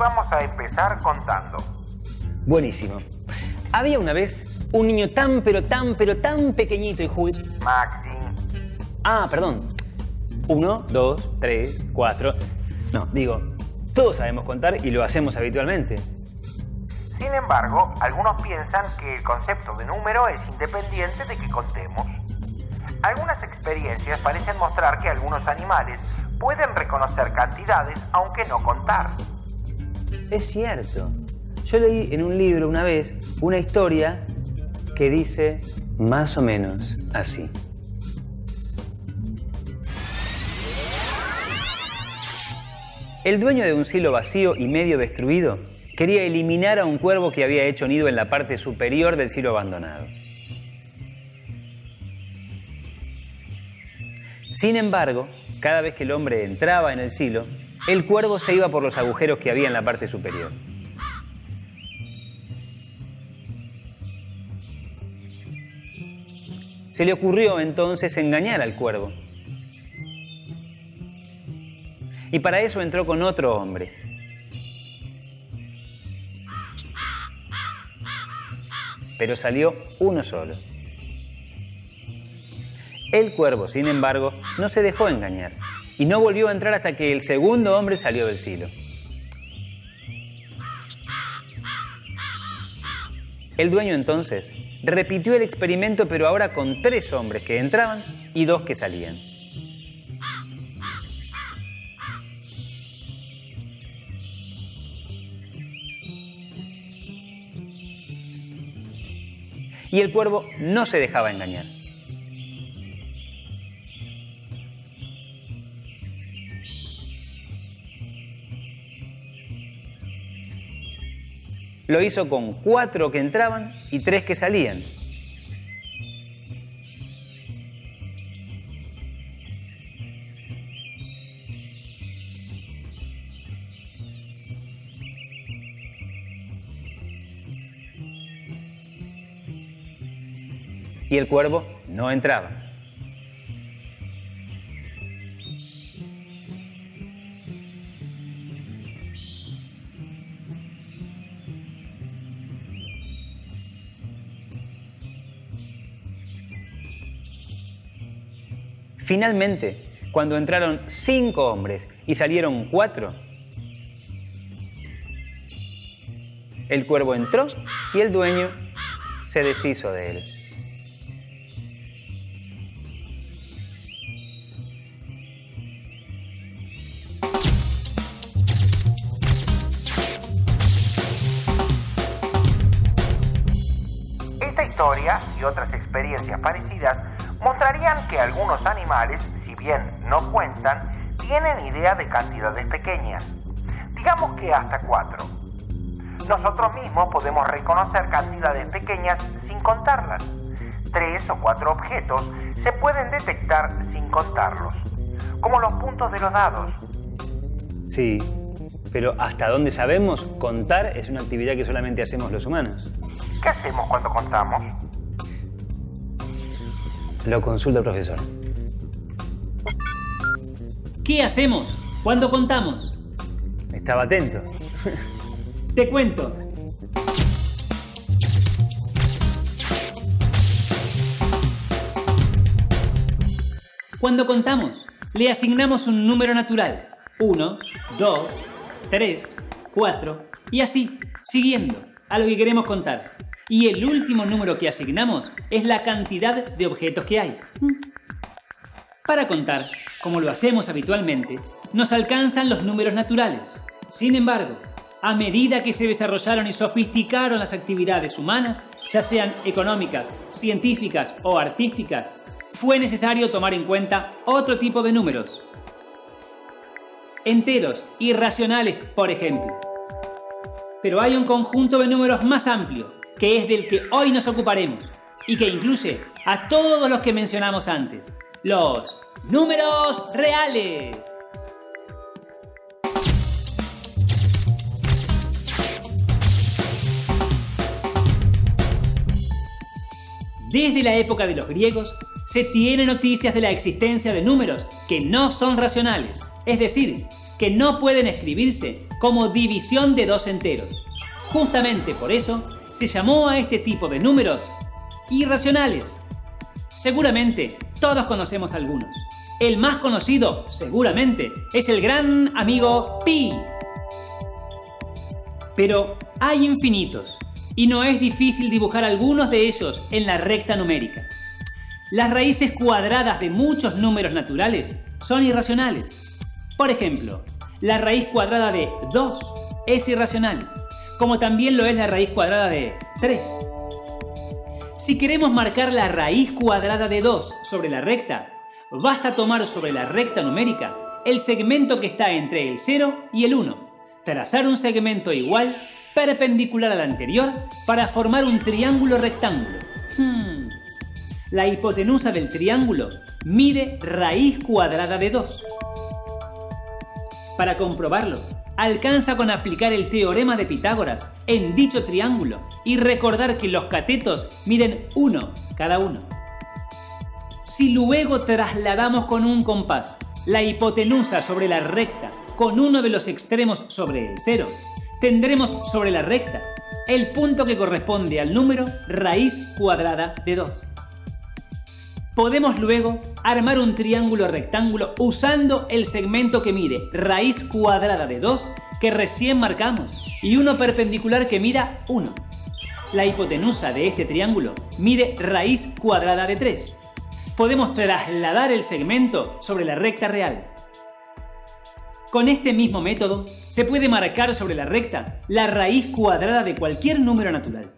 vamos a empezar contando. Buenísimo. Había una vez un niño tan pequeñito y juguetón. Maxi. Ah, perdón. 1, 2, 3, 4. No, digo, todos sabemos contar y lo hacemos habitualmente. Sin embargo, algunos piensan que el concepto de número es independiente de que contemos. Algunas experiencias parecen mostrar que algunos animales pueden reconocer cantidades aunque no contar. Es cierto. Yo leí en un libro una vez una historia que dice más o menos así. El dueño de un silo vacío y medio destruido quería eliminar a un cuervo que había hecho nido en la parte superior del silo abandonado. Sin embargo, cada vez que el hombre entraba en el silo, el cuervo se iba por los agujeros que había en la parte superior. Se le ocurrió entonces engañar al cuervo. Y para eso entró con otro hombre. Pero salió uno solo. El cuervo, sin embargo, no se dejó engañar y no volvió a entrar hasta que el segundo hombre salió del silo. El dueño entonces repitió el experimento, pero ahora con 3 hombres que entraban y 2 que salían. Y el cuervo no se dejaba engañar. Lo hizo con 4 que entraban y 3 que salían. Y el cuervo no entraba. Finalmente, cuando entraron 5 hombres y salieron 4, el cuervo entró y el dueño se deshizo de él. Esta historia y otras experiencias parecidas mostrarían que algunos animales, si bien no cuentan, tienen idea de cantidades pequeñas. Digamos que hasta 4. Nosotros mismos podemos reconocer cantidades pequeñas sin contarlas. 3 o 4 objetos se pueden detectar sin contarlos, como los puntos de los dados. Sí, pero hasta donde sabemos, contar es una actividad que solamente hacemos los humanos. ¿Qué hacemos cuando contamos? Lo consulta el profesor. ¿Qué hacemos cuando contamos? Estaba atento. Te cuento. Cuando contamos, le asignamos un número natural. 1, 2, 3, 4 y así, siguiendo a lo que queremos contar. Y el último número que asignamos es la cantidad de objetos que hay. Para contar, como lo hacemos habitualmente, nos alcanzan los números naturales. Sin embargo, a medida que se desarrollaron y sofisticaron las actividades humanas, ya sean económicas, científicas o artísticas, fue necesario tomar en cuenta otro tipo de números. Enteros y racionales, por ejemplo. Pero hay un conjunto de números más amplio, que es del que hoy nos ocuparemos, y que incluye a todos los que mencionamos antes, los números reales. Desde la época de los griegos, se tiene noticias de la existencia de números que no son racionales, es decir, que no pueden escribirse como división de dos enteros. Justamente por eso se llamó a este tipo de números irracionales. Seguramente todos conocemos algunos. El más conocido, seguramente, es el gran amigo pi. Pero hay infinitos, y no es difícil dibujar algunos de ellos en la recta numérica. Las raíces cuadradas de muchos números naturales son irracionales. Por ejemplo, la raíz cuadrada de 2 es irracional, como también lo es la raíz cuadrada de 3. Si queremos marcar la raíz cuadrada de 2 sobre la recta, basta tomar sobre la recta numérica el segmento que está entre el 0 y el 1, trazar un segmento igual perpendicular al anterior para formar un triángulo rectángulo. La hipotenusa del triángulo mide raíz cuadrada de 2. Para comprobarlo, alcanza con aplicar el teorema de Pitágoras en dicho triángulo y recordar que los catetos miden 1 cada uno. Si luego trasladamos con un compás la hipotenusa sobre la recta con uno de los extremos sobre el 0, tendremos sobre la recta el punto que corresponde al número raíz cuadrada de 2. Podemos luego armar un triángulo rectángulo usando el segmento que mide raíz cuadrada de 2 que recién marcamos y uno perpendicular que mida 1. La hipotenusa de este triángulo mide raíz cuadrada de 3. Podemos trasladar el segmento sobre la recta real. Con este mismo método se puede marcar sobre la recta la raíz cuadrada de cualquier número natural.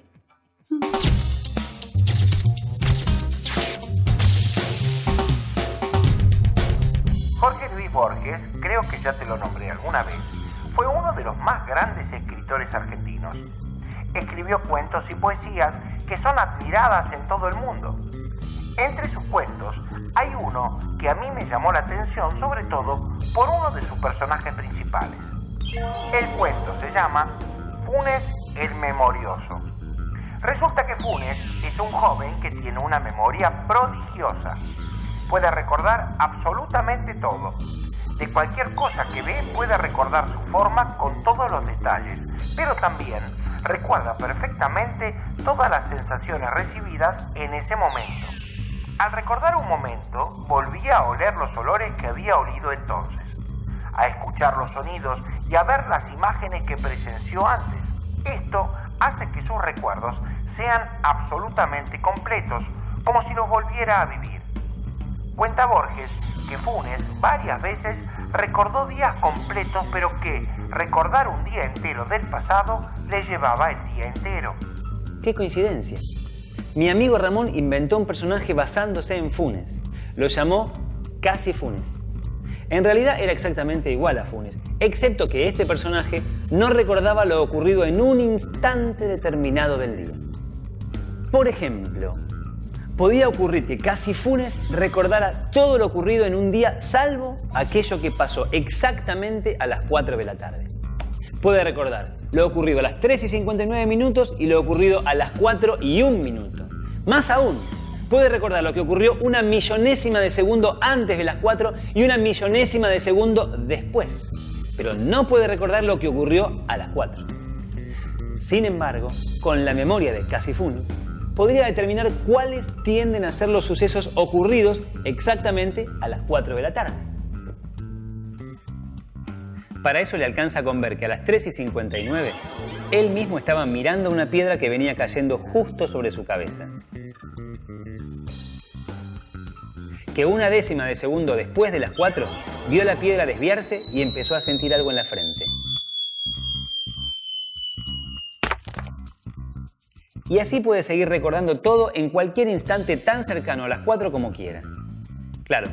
Jorge Luis Borges, creo que ya te lo nombré alguna vez, fue uno de los más grandes escritores argentinos. Escribió cuentos y poesías que son admiradas en todo el mundo. Entre sus cuentos hay uno que a mí me llamó la atención, sobre todo por uno de sus personajes principales. El cuento se llama Funes el Memorioso. Resulta que Funes es un joven que tiene una memoria prodigiosa. Puede recordar absolutamente todo. De cualquier cosa que ve puede recordar su forma con todos los detalles, pero también recuerda perfectamente todas las sensaciones recibidas en ese momento. Al recordar un momento, volvía a oler los olores que había olido entonces, a escuchar los sonidos y a ver las imágenes que presenció antes. Esto hace que sus recuerdos sean absolutamente completos, como si los volviera a vivir. Cuenta Borges que Funes varias veces recordó días completos, pero que recordar un día entero del pasado le llevaba el día entero. ¡Qué coincidencia! Mi amigo Ramón inventó un personaje basándose en Funes. Lo llamó Casi Funes. En realidad era exactamente igual a Funes, excepto que este personaje no recordaba lo ocurrido en un instante determinado del día. Por ejemplo, podía ocurrir que Casi Funes recordara todo lo ocurrido en un día, salvo aquello que pasó exactamente a las 4 de la tarde. Puede recordar lo ocurrido a las 3:59 y lo ocurrido a las 4:01. Más aún, puede recordar lo que ocurrió una millonésima de segundo antes de las 4 y una millonésima de segundo después. Pero no puede recordar lo que ocurrió a las 4. Sin embargo, con la memoria de Casi Funes, podría determinar cuáles tienden a ser los sucesos ocurridos exactamente a las 4 de la tarde. Para eso le alcanza con ver que a las 3:59 él mismo estaba mirando una piedra que venía cayendo justo sobre su cabeza. Que una décima de segundo después de las 4 vio la piedra desviarse y empezó a sentir algo en la frente. Y así puede seguir recordando todo en cualquier instante tan cercano a las 4 como quiera. Claro,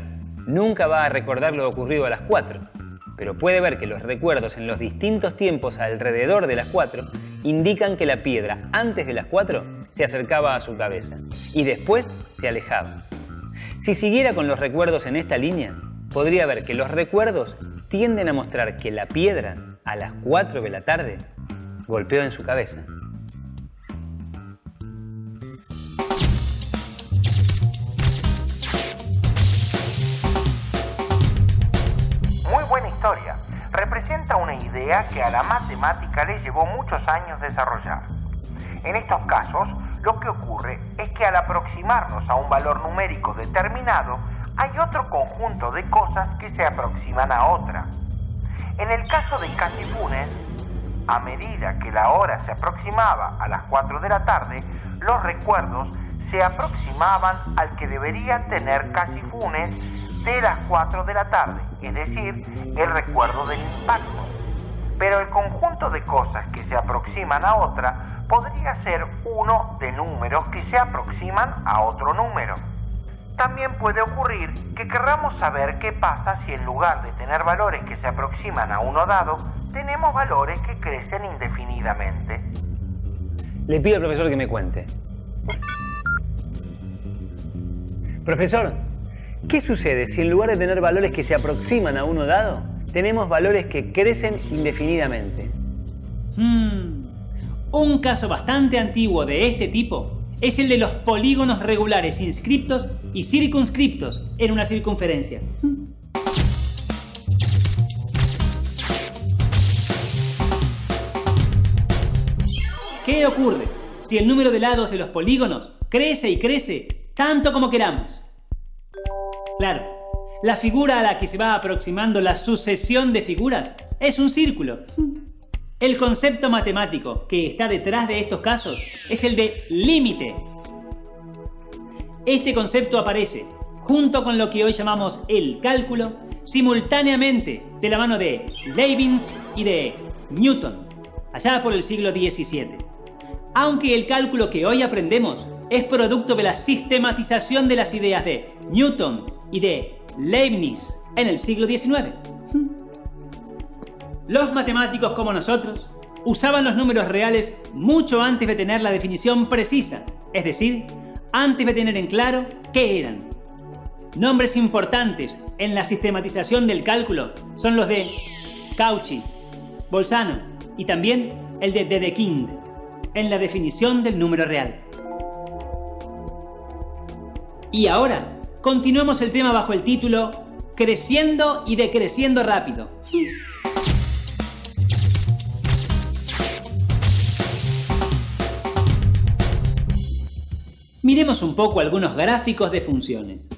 nunca va a recordar lo ocurrido a las 4, pero puede ver que los recuerdos en los distintos tiempos alrededor de las 4 indican que la piedra antes de las 4 se acercaba a su cabeza y después se alejaba. Si siguiera con los recuerdos en esta línea, podría ver que los recuerdos tienden a mostrar que la piedra a las 4 de la tarde golpeó en su cabeza. Muy buena historia. idea que a la matemática le llevó muchos años desarrollar. En estos casos, lo que ocurre es que al aproximarnos a un valor numérico determinado, hay otro conjunto de cosas que se aproximan a otra. En el caso de casi funes, a medida que la hora se aproximaba a las 4 de la tarde, los recuerdos se aproximaban al que debería tener casi funes de las 4 de la tarde, es decir, el recuerdo del impacto. Pero el conjunto de cosas que se aproximan a otra podría ser uno de números que se aproximan a otro número. También puede ocurrir que querramos saber qué pasa si en lugar de tener valores que se aproximan a uno dado, tenemos valores que crecen indefinidamente. Le pido al profesor que me cuente. Profesor, ¿qué sucede si en lugar de tener valores que se aproximan a uno dado, tenemos valores que crecen indefinidamente? Un caso bastante antiguo de este tipo es el de los polígonos regulares inscriptos y circunscriptos en una circunferencia. ¿Qué ocurre si el número de lados de los polígonos crece y crece tanto como queramos? Claro, la figura a la que se va aproximando la sucesión de figuras es un círculo. El concepto matemático que está detrás de estos casos es el de límite. Este concepto aparece, junto con lo que hoy llamamos el cálculo, simultáneamente de la mano de Leibniz y de Newton, allá por el siglo XVII. Aunque el cálculo que hoy aprendemos es producto de la sistematización de las ideas de Newton y de Leibniz en el siglo XIX. Los matemáticos como nosotros usaban los números reales mucho antes de tener la definición precisa, es decir, antes de tener en claro qué eran. Nombres importantes en la sistematización del cálculo son los de Cauchy, Bolzano y también el de Dedekind en la definición del número real. Y ahora, continuemos el tema bajo el título Creciendo y decreciendo rápido. Miremos un poco algunos gráficos de funciones.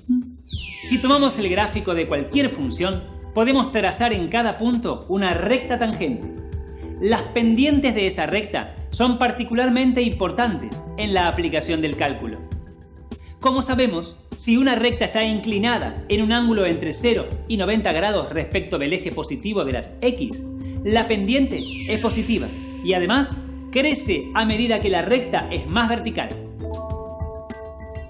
Si tomamos el gráfico de cualquier función, podemos trazar en cada punto una recta tangente. Las pendientes de esa recta son particularmente importantes en la aplicación del cálculo. Como sabemos, si una recta está inclinada en un ángulo entre 0 y 90 grados respecto del eje positivo de las X, la pendiente es positiva y además crece a medida que la recta es más vertical.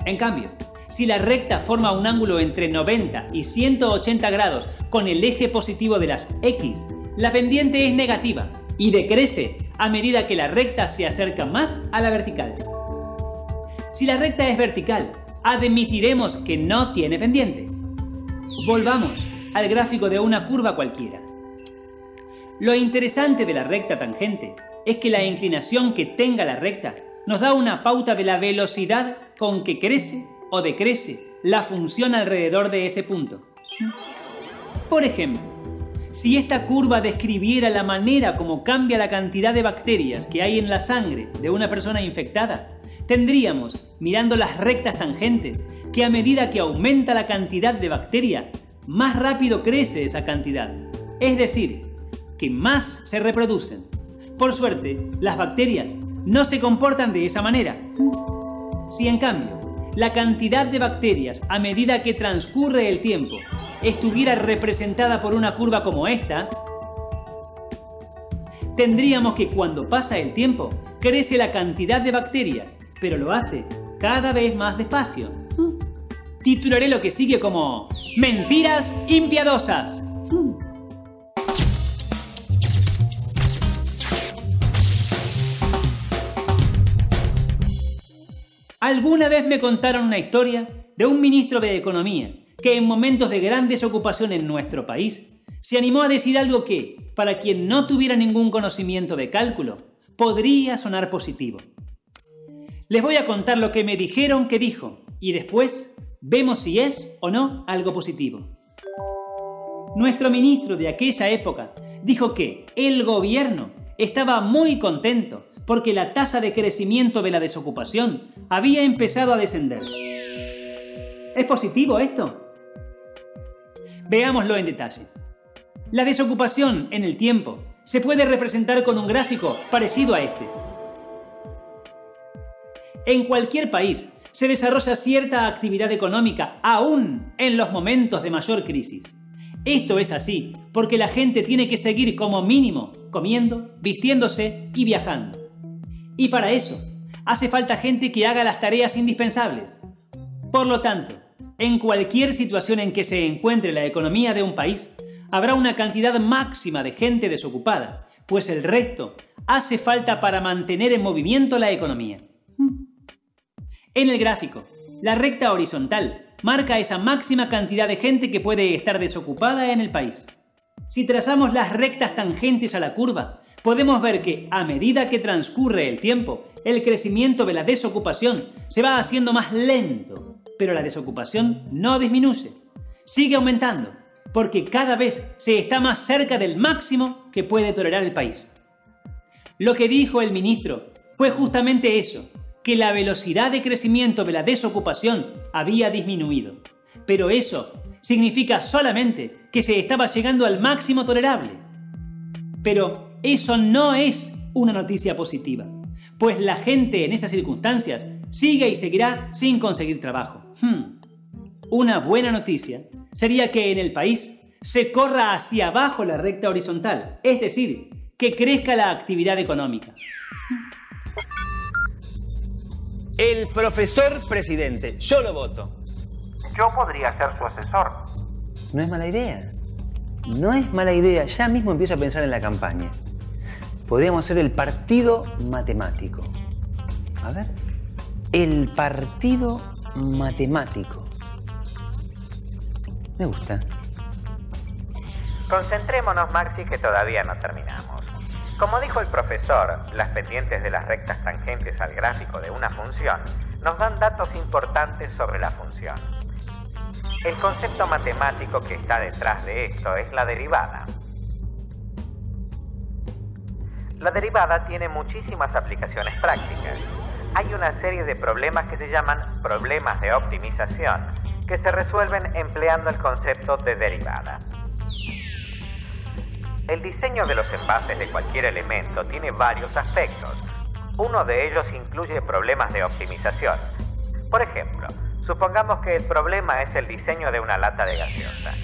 En cambio, si la recta forma un ángulo entre 90 y 180 grados con el eje positivo de las X, la pendiente es negativa y decrece a medida que la recta se acerca más a la vertical. Si la recta es vertical, admitiremos que no tiene pendiente. Volvamos al gráfico de una curva cualquiera. Lo interesante de la recta tangente es que la inclinación que tenga la recta nos da una pauta de la velocidad con que crece o decrece la función alrededor de ese punto. Por ejemplo, si esta curva describiera la manera como cambia la cantidad de bacterias que hay en la sangre de una persona infectada, tendríamos, mirando las rectas tangentes, que a medida que aumenta la cantidad de bacterias, más rápido crece esa cantidad. Es decir, que más se reproducen. Por suerte, las bacterias no se comportan de esa manera. Si en cambio, la cantidad de bacterias a medida que transcurre el tiempo estuviera representada por una curva como esta, tendríamos que cuando pasa el tiempo, crece la cantidad de bacterias, pero lo hace cada vez más despacio. Titularé lo que sigue como Mentiras impiadosas. Alguna vez me contaron una historia de un ministro de Economía que en momentos de gran desocupación en nuestro país se animó a decir algo que, para quien no tuviera ningún conocimiento de cálculo, podría sonar positivo. Les voy a contar lo que me dijeron que dijo y después vemos si es o no algo positivo. Nuestro ministro de aquella época dijo que el gobierno estaba muy contento porque la tasa de crecimiento de la desocupación había empezado a descender. ¿Es positivo esto? Veámoslo en detalle. La desocupación en el tiempo se puede representar con un gráfico parecido a este. En cualquier país se desarrolla cierta actividad económica aún en los momentos de mayor crisis. Esto es así porque la gente tiene que seguir como mínimo comiendo, vistiéndose y viajando. Y para eso hace falta gente que haga las tareas indispensables. Por lo tanto, en cualquier situación en que se encuentre la economía de un país, habrá una cantidad máxima de gente desocupada, pues el resto hace falta para mantener en movimiento la economía. En el gráfico, la recta horizontal marca esa máxima cantidad de gente que puede estar desocupada en el país. Si trazamos las rectas tangentes a la curva, podemos ver que a medida que transcurre el tiempo, el crecimiento de la desocupación se va haciendo más lento, pero la desocupación no disminuye, sigue aumentando, porque cada vez se está más cerca del máximo que puede tolerar el país. Lo que dijo el ministro fue justamente eso, que la velocidad de crecimiento de la desocupación había disminuido. Pero eso significa solamente que se estaba llegando al máximo tolerable. Pero eso no es una noticia positiva, pues la gente en esas circunstancias sigue y seguirá sin conseguir trabajo. Una buena noticia sería que en el país se corra hacia abajo la recta horizontal, es decir, que crezca la actividad económica. El profesor presidente. Yo lo voto. Yo podría ser su asesor. No es mala idea. No es mala idea. Ya mismo empiezo a pensar en la campaña. Podríamos ser el partido matemático. A ver. El partido matemático. Me gusta. Concentrémonos, Maxi, que todavía no terminamos. Como dijo el profesor, las pendientes de las rectas tangentes al gráfico de una función nos dan datos importantes sobre la función. El concepto matemático que está detrás de esto es la derivada. La derivada tiene muchísimas aplicaciones prácticas. Hay una serie de problemas que se llaman problemas de optimización, que se resuelven empleando el concepto de derivada. El diseño de los envases de cualquier elemento tiene varios aspectos. Uno de ellos incluye problemas de optimización. Por ejemplo, supongamos que el problema es el diseño de una lata de gaseosa.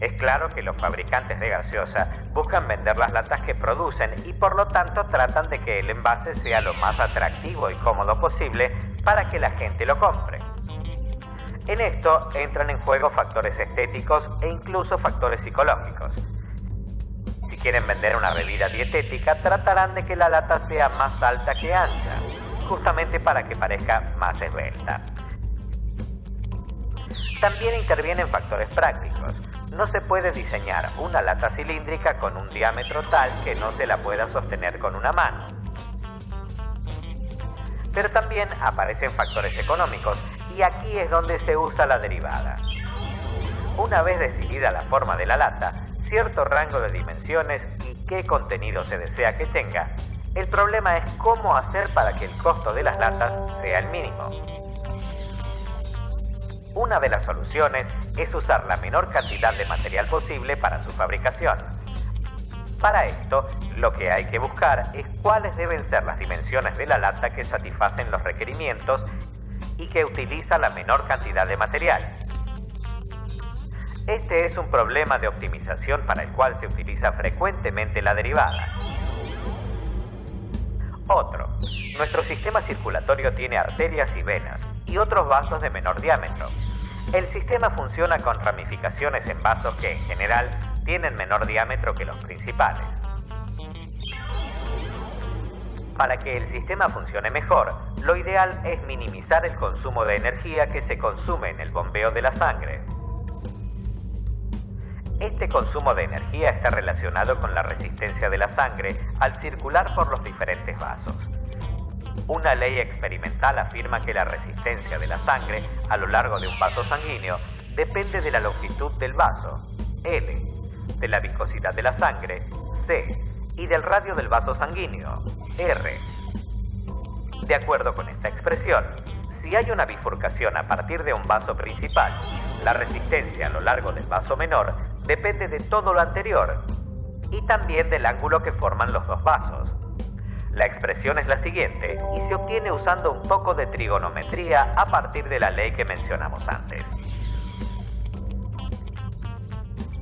Es claro que los fabricantes de gaseosa buscan vender las latas que producen y por lo tanto tratan de que el envase sea lo más atractivo y cómodo posible para que la gente lo compre. En esto entran en juego factores estéticos e incluso factores psicológicos. Si quieren vender una bebida dietética, tratarán de que la lata sea más alta que ancha, justamente para que parezca más esbelta. También intervienen factores prácticos. No se puede diseñar una lata cilíndrica con un diámetro tal que no se la pueda sostener con una mano. Pero también aparecen factores económicos y aquí es donde se usa la derivada. Una vez decidida la forma de la lata, cierto rango de dimensiones y qué contenido se desea que tenga, el problema es cómo hacer para que el costo de las latas sea el mínimo. Una de las soluciones es usar la menor cantidad de material posible para su fabricación. Para esto, lo que hay que buscar es cuáles deben ser las dimensiones de la lata que satisfacen los requerimientos y que utiliza la menor cantidad de material. Este es un problema de optimización para el cual se utiliza frecuentemente la derivada. Otro. Nuestro sistema circulatorio tiene arterias y venas y otros vasos de menor diámetro. El sistema funciona con ramificaciones en vasos que, en general, tienen menor diámetro que los principales. Para que el sistema funcione mejor, lo ideal es minimizar el consumo de energía que se consume en el bombeo de la sangre. Este consumo de energía está relacionado con la resistencia de la sangre al circular por los diferentes vasos. Una ley experimental afirma que la resistencia de la sangre a lo largo de un vaso sanguíneo depende de la longitud del vaso, L, de la viscosidad de la sangre, C, y del radio del vaso sanguíneo, R. De acuerdo con esta expresión, si hay una bifurcación a partir de un vaso principal, la resistencia a lo largo del vaso menor depende de todo lo anterior y también del ángulo que forman los dos vasos. La expresión es la siguiente y se obtiene usando un poco de trigonometría a partir de la ley que mencionamos antes.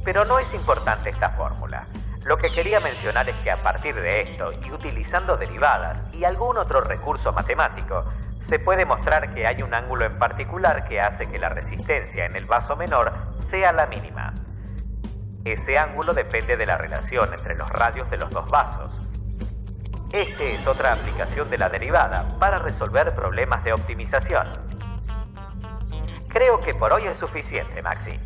Pero no es importante esta fórmula. Lo que quería mencionar es que a partir de esto y utilizando derivadas y algún otro recurso matemático, se puede mostrar que hay un ángulo en particular que hace que la resistencia en el vaso menor sea la mínima. Ese ángulo depende de la relación entre los radios de los dos vasos. Este es otra aplicación de la derivada para resolver problemas de optimización. Creo que por hoy es suficiente, Maxi.